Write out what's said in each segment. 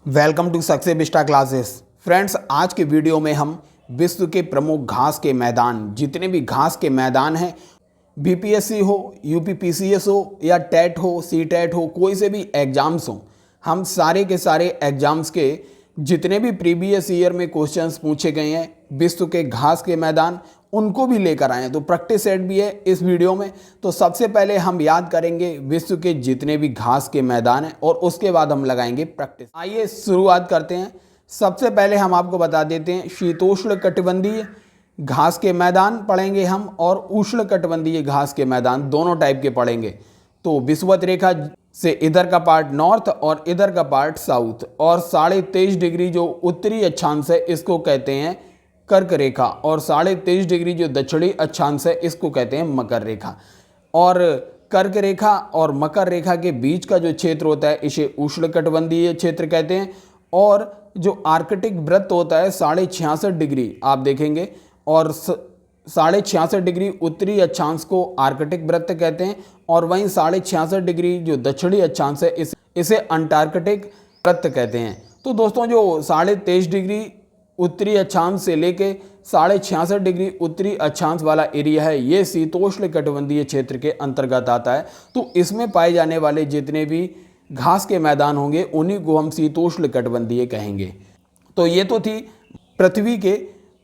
Welcome to success Bista classes. Friends, आज के video में हम विश्व के प्रमुख घास के मैदान, जितने भी घास के मैदान हैं, बीपीएससी हो, यूपीपीसीएस हो या टेट हो, सीटेट हो, कोई से भी एग्ज़ाम्स हो, हम सारे के सारे एग्ज़ाम्स के जितने भी प्रीवियस ईयर में क्वेश्चंस पूछे गए हैं विश्व के घास के मैदान, उनको भी लेकर आए हैं। तो प्रैक्टिस सेट भी है इस वीडियो में। तो सबसे पहले हम याद करेंगे विश्व के जितने भी घास के मैदान हैं और उसके बाद हम लगाएंगे प्रैक्टिस। आइए शुरुआत करते हैं। सबसे पहले हम आपको बता देते हैं शीतोष्ण कटिबंधीय घास के मैदान पढ़ेंगे हम, और उष्ण कटिबंधीय घास के मैदान, दोनों टाइप के पढ़ेंगे। तो विषुवत रेखा से इधर का पार्ट नॉर्थ और इधर का पार्ट साउथ, और 23.5 डिग्री जो उत्तरी अक्षांश है इसको कहते हैं कर्क रेखा, और 23.5 डिग्री जो दक्षिणी अक्षांश है इसको कहते हैं मकर रेखा। और कर्क रेखा और मकर रेखा के बीच का जो क्षेत्र होता है इसे उष्णकटिबंधीय क्षेत्र कहते हैं। और जो आर्कटिक वृत्त होता है 66.5 डिग्री आप देखेंगे, और 66.5 डिग्री उत्तरी अक्षांश को आर्कटिक वृत्त कहते हैं, और वहीं 66.5 डिग्री जो दक्षिणी अक्षांश है इसे अंटार्कटिक वृत्त कहते हैं। तो दोस्तों, जो 23.5 डिग्री उत्तरी अक्षांश से लेके 66.5 डिग्री उत्तरी अक्षांश वाला एरिया है, ये शीतोष्ण कटिबंधीय क्षेत्र के अंतर्गत आता है। तो इसमें पाए जाने वाले जितने भी घास के मैदान होंगे उन्हीं को हम शीतोष्ण कटिबंधीय कहेंगे। तो ये तो थी पृथ्वी के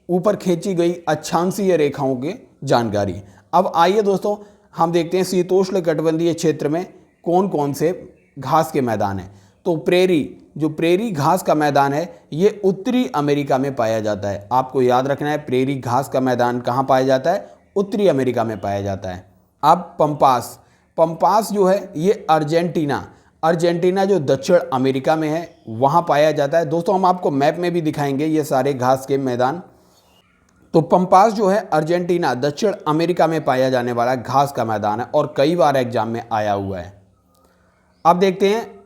ऊपर खींची गई अक्षांशीय रेखाओं की जानकारी। अब आइए दोस्तों, हम देखते हैं शीतोष्ण कटिबंधीय क्षेत्र में कौन कौन से घास के मैदान हैं। तो प्रेरी घास का मैदान है, ये उत्तरी अमेरिका में पाया जाता है। आपको याद रखना है, प्रेरी घास का मैदान कहाँ पाया जाता है? उत्तरी अमेरिका में पाया जाता है। अब पंपास जो है ये अर्जेंटीना जो दक्षिण अमेरिका में है वहाँ पाया जाता है। दोस्तों, हम आपको मैप में भी दिखाएंगे ये सारे घास के मैदान। तो पंपास जो है अर्जेंटीना दक्षिण अमेरिका में पाया जाने वाला घास का मैदान है, और कई बार एग्जाम में आया हुआ है। अब देखते हैं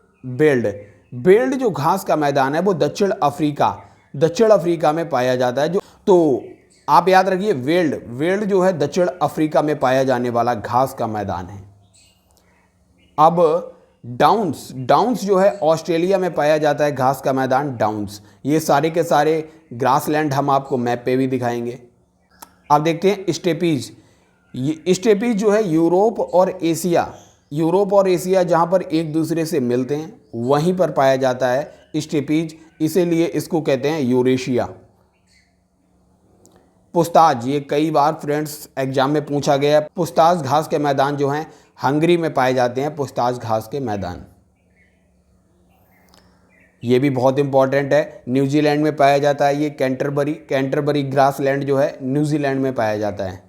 बेल्ड जो घास का मैदान है वो दक्षिण अफ्रीका में पाया जाता है। तो आप याद रखिए, वेल्ड जो है दक्षिण अफ्रीका में पाया जाने वाला घास का मैदान है। अब डाउन्स जो है ऑस्ट्रेलिया में पाया जाता है घास का मैदान, डाउन्स। ये सारे के सारे ग्रासलैंड हम आपको मैप पे भी दिखाएंगे। अब देखते हैं स्टेपीज जो है यूरोप और एशिया जहाँ पर एक दूसरे से मिलते हैं वहीं पर पाया जाता है स्टेपीज, इसीलिए इसको कहते हैं यूरेशिया। पुस्ताज, ये कई बार फ्रेंड्स एग्जाम में पूछा गया है। पुस्ताज घास के मैदान जो हैं हंगरी में पाए जाते हैं, पुस्ताज घास के मैदान। ये भी बहुत इंपॉर्टेंट है, न्यूजीलैंड में पाया जाता है। ये कैंटरबरी ग्रासलैंड जो है न्यूजीलैंड में पाया जाता है।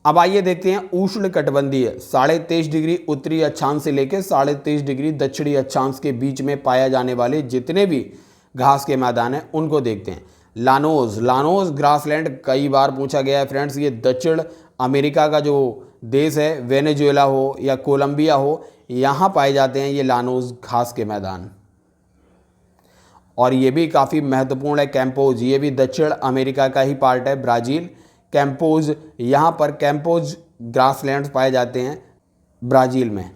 अब आइए देखते हैं उष्ण कटिबंधीय 23.5 डिग्री उत्तरी अक्षांश से लेकर 23.5 डिग्री दक्षिणी अक्षांश के बीच में पाया जाने वाले जितने भी घास के मैदान हैं उनको देखते हैं। लानोस ग्रासलैंड कई बार पूछा गया है फ्रेंड्स। ये दक्षिण अमेरिका का जो देश है, वेनेजुएला हो या कोलंबिया हो, यहाँ पाए जाते हैं ये लानोस घास के मैदान। और ये भी काफ़ी महत्वपूर्ण है कैंपोज, ये भी दक्षिण अमेरिका का ही पार्ट है, ब्राज़ील। यहाँ पर कैंपोज ग्रासलैंड्स पाए जाते हैं ब्राज़ील में।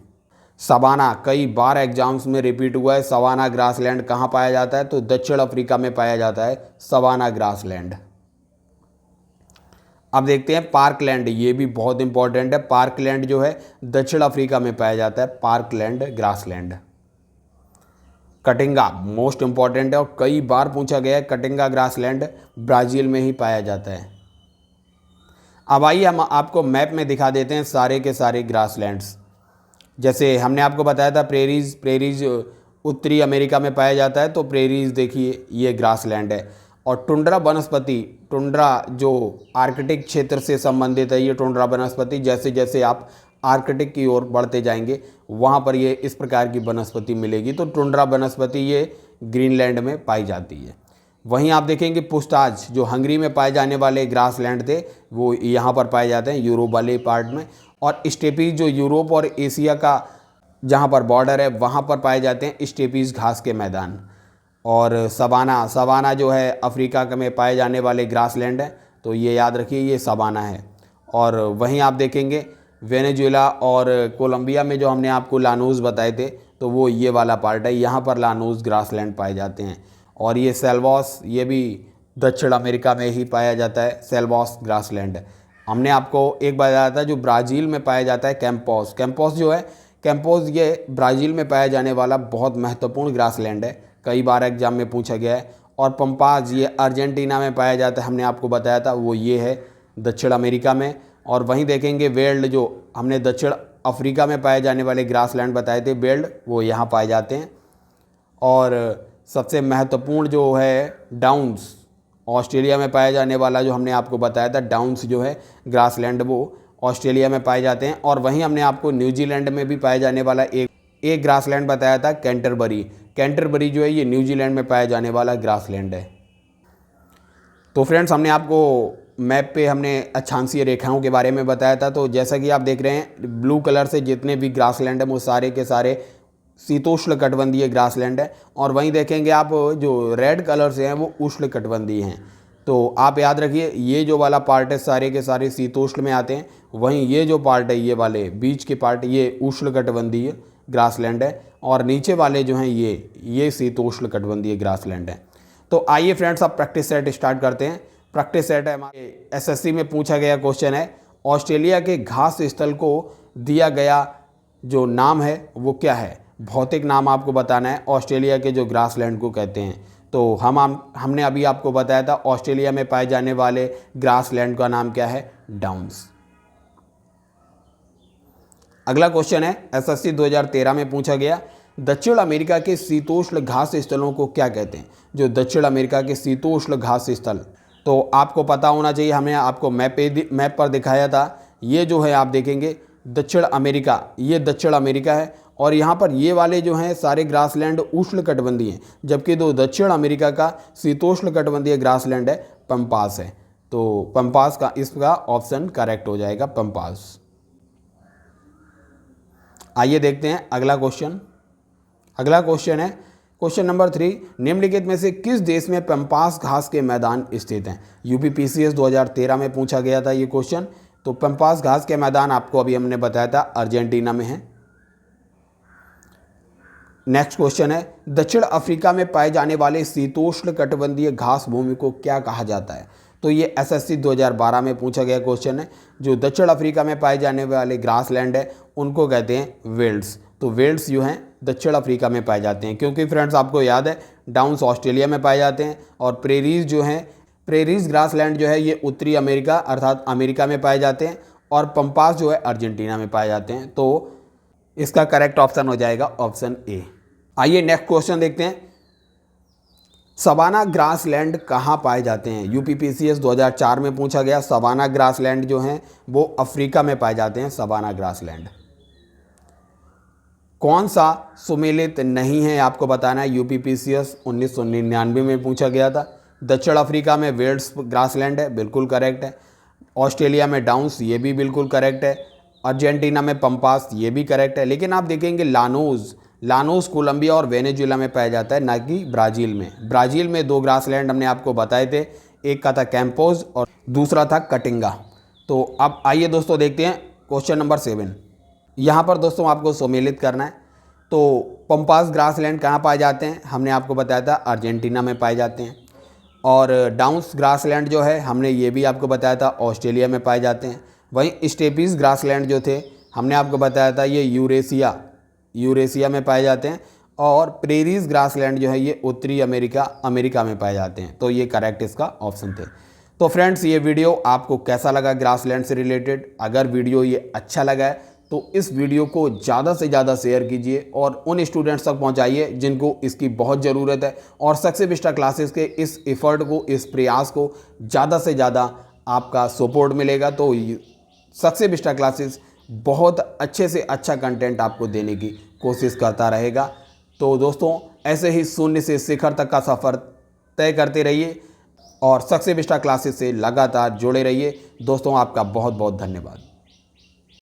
सवाना, कई बार एग्जाम्स में रिपीट हुआ है, सवाना ग्रासलैंड कहाँ पाया जाता है? तो दक्षिण अफ्रीका में पाया जाता है सवाना ग्रासलैंड। अब देखते हैं पार्कलैंड, ये भी बहुत इंपॉर्टेंट है। पार्कलैंड जो है दक्षिण अफ्रीका में पाया जाता है, parkland grassland. Katinga most important है और कई बार पूछा गया है, कटिंगा ग्रासलैंड ब्राज़ील में ही पाया जाता है। अब आइए हम आपको मैप में दिखा देते हैं सारे के सारे ग्रासलैंड्स। जैसे हमने आपको बताया था प्रेरीज उत्तरी अमेरिका में पाया जाता है, तो प्रेरीज देखिए ये ग्रासलैंड है। और टुंड्रा जो आर्कटिक क्षेत्र से संबंधित है, ये टुंड्रा वनस्पति, जैसे जैसे आप आर्कटिक की ओर बढ़ते जाएंगे वहाँ पर ये इस प्रकार की वनस्पति मिलेगी। तो टुंड्रा वनस्पति ये ग्रीनलैंड में पाई जाती है। वहीं आप देखेंगे पुस्ताज जो हंगरी में पाए जाने वाले ग्रासलैंड थे वो यहाँ पर पाए जाते हैं यूरोप वाले पार्ट में। और स्टेपीज जो यूरोप और एशिया का जहाँ पर बॉर्डर है वहाँ पर पाए जाते हैं स्टेपीज घास के मैदान। और सवाना जो है अफ्रीका में पाए जाने वाले ग्रासलैंड है, तो ये याद रखिए ये सवाना है। और वहीं आप देखेंगे वेनेजुएला और कोलंबिया में जो हमने आपको लानोस बताए थे तो वो ये वाला पार्ट है, यहाँ पर लानोस ग्रासलैंड पाए जाते हैं। और ये सेल्वॉस, ये भी दक्षिण अमेरिका में ही पाया जाता है, सेल्वॉस ग्रासलैंड। हमने आपको एक बताया था जो ब्राज़ील में पाया जाता है कैंपोस। कैंपोस जो है, कैंपोस ये ब्राज़ील में पाया जाने वाला बहुत महत्वपूर्ण ग्रासलैंड है, कई बार एग्जाम में पूछा गया है। और पंपास ये अर्जेंटीना में पाया जाता है, हमने आपको बताया था, वो ये है दक्षिण अमेरिका में। और वहीं देखेंगे वेल्ड, जो हमने दक्षिण अफ्रीका में पाए जाने वाले ग्रासलैंड बताए थे वेल्ड, वो यहाँ पाए जाते हैं। और सबसे महत्वपूर्ण जो है डाउन्स, ऑस्ट्रेलिया में पाया जाने वाला जो हमने आपको बताया था डाउन्स जो है ग्रासलैंड, वो ऑस्ट्रेलिया में पाए जाते हैं। और वहीं हमने आपको न्यूजीलैंड में भी पाया जाने वाला एक ग्रासलैंड बताया था कैंटरबरी। कैंटरबरी जो है ये न्यूजीलैंड में पाया जाने वाला ग्रासलैंड है। तो फ्रेंड्स, हमने आपको मैप पे हमने अक्षांशीय रेखाओं के बारे में बताया था। तो जैसा कि आप देख रहे हैं ब्लू कलर से जितने भी ग्रासलैंड हैं वो सारे के सारे शीतोष्ण कटिबंधीय ग्रासलैंड है। और वहीं देखेंगे आप जो रेड कलर से हैं वो उष्ण कटिबंधीय हैं। तो आप याद रखिए, ये जो वाला पार्ट है सारे के सारे शीतोष्ण में आते हैं, वहीं ये जो पार्ट है ये वाले बीच के पार्ट ये उष्ण कटिबंधीय ग्रासलैंड है। और नीचे वाले जो हैं ये शीतोष्ण कटिबंधीय ग्रासलैंड है। तो आइए फ्रेंड्स, अब प्रैक्टिस सेट स्टार्ट करते हैं। प्रैक्टिस सेट है हमारे एसएससी में पूछा गया क्वेश्चन है, ऑस्ट्रेलिया के घास स्थल को दिया गया जो नाम है वो क्या है। भौतिक नाम आपको बताना है, ऑस्ट्रेलिया के जो ग्रासलैंड को कहते हैं। तो हमने अभी आपको बताया था ऑस्ट्रेलिया में पाए जाने वाले ग्रासलैंड का नाम क्या है, डाउन्स। अगला क्वेश्चन है एसएससी 2013 में पूछा गया, दक्षिण अमेरिका के शीतोष्ण घास स्थलों को क्या कहते हैं। जो दक्षिण अमेरिका के शीतोष्ण घास स्थल, तो आपको पता होना चाहिए, हमने आपको मैप पर दिखाया था। ये जो है आप देखेंगे दक्षिण अमेरिका, ये दक्षिण अमेरिका है। और यहाँ पर ये वाले जो हैं सारे ग्रासलैंड उष्ण कटिबंधीय हैं, जबकि जो दक्षिण अमेरिका का शीतोष्ण कटिबंधीय ग्रासलैंड है पंपास है। तो पंपास का इसका ऑप्शन करेक्ट हो जाएगा, पंपास। आइए देखते हैं अगला क्वेश्चन। अगला क्वेश्चन है क्वेश्चन नंबर 3, निम्नलिखित में से किस देश में पंपास घास के मैदान स्थित हैं। यूपीपीसीएस 2013 में पूछा गया था ये क्वेश्चन। तो पंपास घास के मैदान आपको अभी हमने बताया था अर्जेंटीना में है। नेक्स्ट क्वेश्चन है, दक्षिण अफ्रीका में पाए जाने वाले शीतोष्ण कटिबंधीय घास भूमि को क्या कहा जाता है। तो ये एसएससी 2012 में पूछा गया क्वेश्चन है। जो दक्षिण अफ्रीका में पाए जाने वाले ग्रासलैंड है उनको कहते हैं वेल्ड्स। तो वेल्ड्स जो हैं दक्षिण अफ्रीका में पाए जाते हैं, क्योंकि फ्रेंड्स आपको याद है डाउन्स ऑस्ट्रेलिया में पाए जाते हैं और प्रेरीज जो हैं, प्रेरीज ग्रासलैंड जो है ये उत्तरी अमेरिका अर्थात अमेरिका में पाए जाते हैं। और पंपास जो है अर्जेंटीना में पाए जाते हैं। तो इसका करेक्ट ऑप्शन हो जाएगा ऑप्शन ए। आइए नेक्स्ट क्वेश्चन देखते हैं, सवाना ग्रासलैंड कहाँ पाए जाते हैं। यूपीपीसीएस 2004 में पूछा गया, सवाना ग्रासलैंड जो हैं वो अफ्रीका में पाए जाते हैं, सवाना ग्रासलैंड। कौन सा सुमेलित नहीं है आपको बताना है। यूपीपीसीएस 1999 में पूछा गया था। दक्षिण अफ्रीका में वेल्ड्स ग्रासलैंड है, बिल्कुल करेक्ट है। ऑस्ट्रेलिया में डाउन्स, ये भी बिल्कुल करेक्ट है। अर्जेंटीना में पंपास, ये भी करेक्ट है। लेकिन आप देखेंगे लानोस कोलंबिया और वेनेजुएला में पाया जाता है, ना कि ब्राज़ील में। ब्राज़ील में 2 ग्रासलैंड हमने आपको बताए थे, एक का था कैंपोज और दूसरा था कटिंगा। तो अब आइए दोस्तों देखते हैं क्वेश्चन नंबर 7। यहाँ पर दोस्तों आपको सम्मिलित करना है। तो पंपास ग्रासलैंड कहाँ पाए जाते हैं, हमने आपको बताया था अर्जेंटीना में पाए जाते हैं। और डाउन्स ग्रासलैंड जो है हमने ये भी आपको बताया था ऑस्ट्रेलिया में पाए जाते हैं। वहीं स्टेपीज ग्रासलैंड जो थे हमने आपको बताया था ये यूरेशिया में पाए जाते हैं। और प्रेरीज ग्रासलैंड जो है ये उत्तरी अमेरिका में पाए जाते हैं। तो ये करेक्ट इसका ऑप्शन थे। तो फ्रेंड्स, ये वीडियो आपको कैसा लगा ग्रासलैंड से रिलेटेड। अगर वीडियो ये अच्छा लगा है तो इस वीडियो को ज़्यादा से ज़्यादा शेयर कीजिए और उन स्टूडेंट्स तक पहुंचाइए जिनको इसकी बहुत ज़रूरत है। और सक्सेस विस्टा क्लासेस के इस एफर्ट को, इस प्रयास को ज़्यादा से ज़्यादा आपका सपोर्ट मिलेगा तो सक्सेस विस्टा क्लासेस बहुत अच्छे से अच्छा कंटेंट आपको देने की कोशिश करता रहेगा। तो दोस्तों, ऐसे ही शून्य से शिखर तक का सफ़र तय करते रहिए और सक्सेस विस्टा क्लासेस से लगातार जुड़े रहिए। दोस्तों, आपका बहुत बहुत धन्यवाद।